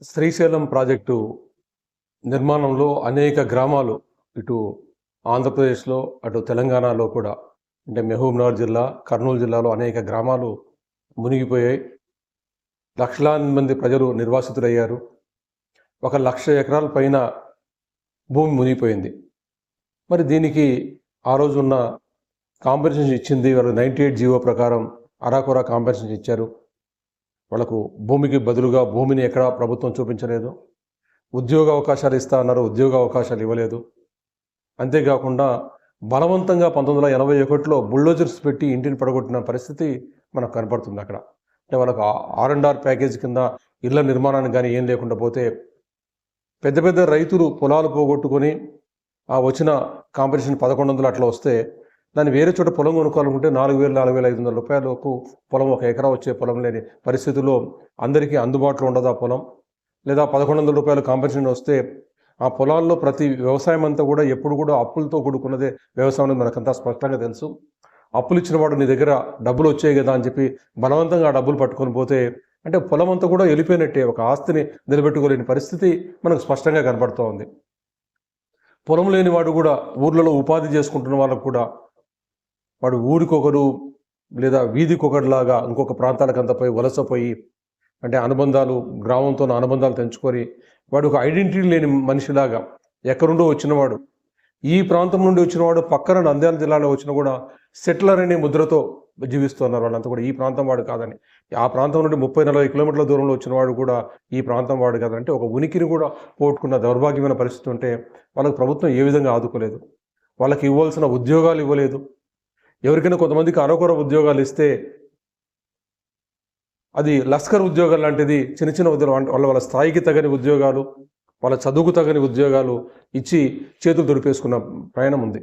Srisailam project నిర్మాణంలో అనేక గ్రామాలు ఇటు ఆంధ్రప్రదేశ్లో అటు తెలంగాణలో కూడా అంటే మహబూబ్నగర్ జిల్లా కర్నూలు జిల్లాలో అనేక గ్రామాలు మునిగిపోయాయి. లక్షలాది మంది ప్రజలు నిర్వాసితులయ్యారు. 1,00,000 ఎకరాల పైన భూమి మునిగిపోయింది. మరి దీనికి ఆ రోజున్న కాంపెన్సేషన్ ఇచ్చింది వాళ్ళు 98 జీవో ప్రకారం అరాకొరా కాంపెన్సేషన్ ఇచ్చారు. వాళ్ళకు భూమికి బదులుగా భూమిని ఎక్కడా ప్రభుత్వం చూపించలేదు. ఉద్యోగ అవకాశాలు ఇస్తా అన్నారు, ఉద్యోగ అవకాశాలు ఇవ్వలేదు. అంతేకాకుండా బలవంతంగా 1981లో బుల్డోజర్స్ పెట్టి ఇంటిని పడగొట్టిన పరిస్థితి మనకు కనపడుతుంది అక్కడ. అంటే వాళ్ళకు R&R ప్యాకేజ్ కింద ఇళ్ల నిర్మాణానికి కానీ ఏం లేకుండా పోతే పెద్ద పెద్ద రైతులు పొలాలు పోగొట్టుకొని ఆ వచ్చిన కాంపెన్సేషన్ 1,100 అట్లా వస్తే దాన్ని వేరే చోట పొలం కొనుక్కోవాలనుకుంటే 4,000 4,500 రూపాయలకు పొలం, 1 ఎకరా వచ్చే పొలం లేని పరిస్థితుల్లో అందరికీ అందుబాటులో ఉండదు ఆ పొలం. లేదా 1,100 రూపాయలు కాంపెన్సేషన్ వస్తే ఆ పొలాల్లో ప్రతి వ్యవసాయం అంతా కూడా ఎప్పుడు కూడా అప్పులతో కూడుకున్నదే వ్యవసాయం అనేది మనకంతా స్పష్టంగా తెలుసు. అప్పులు ఇచ్చిన వాడు నీ దగ్గర డబ్బులు వచ్చాయి కదా అని చెప్పి బలవంతంగా ఆ డబ్బులు పట్టుకొని పోతే అంటే పొలం అంతా కూడా వెళ్ళిపోయినట్టే, ఒక ఆస్తిని నిలబెట్టుకోలేని పరిస్థితి మనకు స్పష్టంగా కనపడుతూ ఉంది. పొలం లేని వాడు కూడా ఊర్లలో ఉపాధి చేసుకుంటున్న వాళ్ళకు కూడా వాడు ఊరికొకరు లేదా వీధికొకరిలాగా ఇంకొక ప్రాంతాలకంతా పోయి వలసపోయి అంటే అనుబంధాలు, గ్రామంతో అనుబంధాలు తెంచుకొని వాడు ఒక ఐడెంటిటీ లేని మనిషిలాగా ఎక్కడుండో వచ్చినవాడు, ఈ ప్రాంతం నుండి వచ్చినవాడు పక్కన నంద్యాల జిల్లాలో వచ్చినా కూడా సెటిలర్ అనే ముద్రతో జీవిస్తున్నారు వాళ్ళంతా కూడా. ఈ ప్రాంతం వాడు కాదని, ఆ ప్రాంతం నుండి 30-40 కిలోమీటర్ల దూరంలో వచ్చినవాడు కూడా ఈ ప్రాంతం వాడు కాదంటే ఒక ఉనికిని కూడా పోగొట్టుకున్న దౌర్భాగ్యమైన పరిస్థితి ఉంటే వాళ్ళకి ప్రభుత్వం ఏ విధంగా ఆదుకోలేదు. వాళ్ళకి ఇవ్వాల్సిన ఉద్యోగాలు ఇవ్వలేదు. ఎవరికైనా కొంతమందికి అరకొర ఉద్యోగాలు ఇస్తే అది లస్కర్ ఉద్యోగాలు లాంటిది, చిన్న చిన్న ఉద్యోగాలు వాళ్ళ స్థాయికి తగని ఉద్యోగాలు, వాళ్ళ చదువుకు తగని ఉద్యోగాలు ఇచ్చి చేతులు దొరిపేసుకున్న ప్రయాణం ఉంది.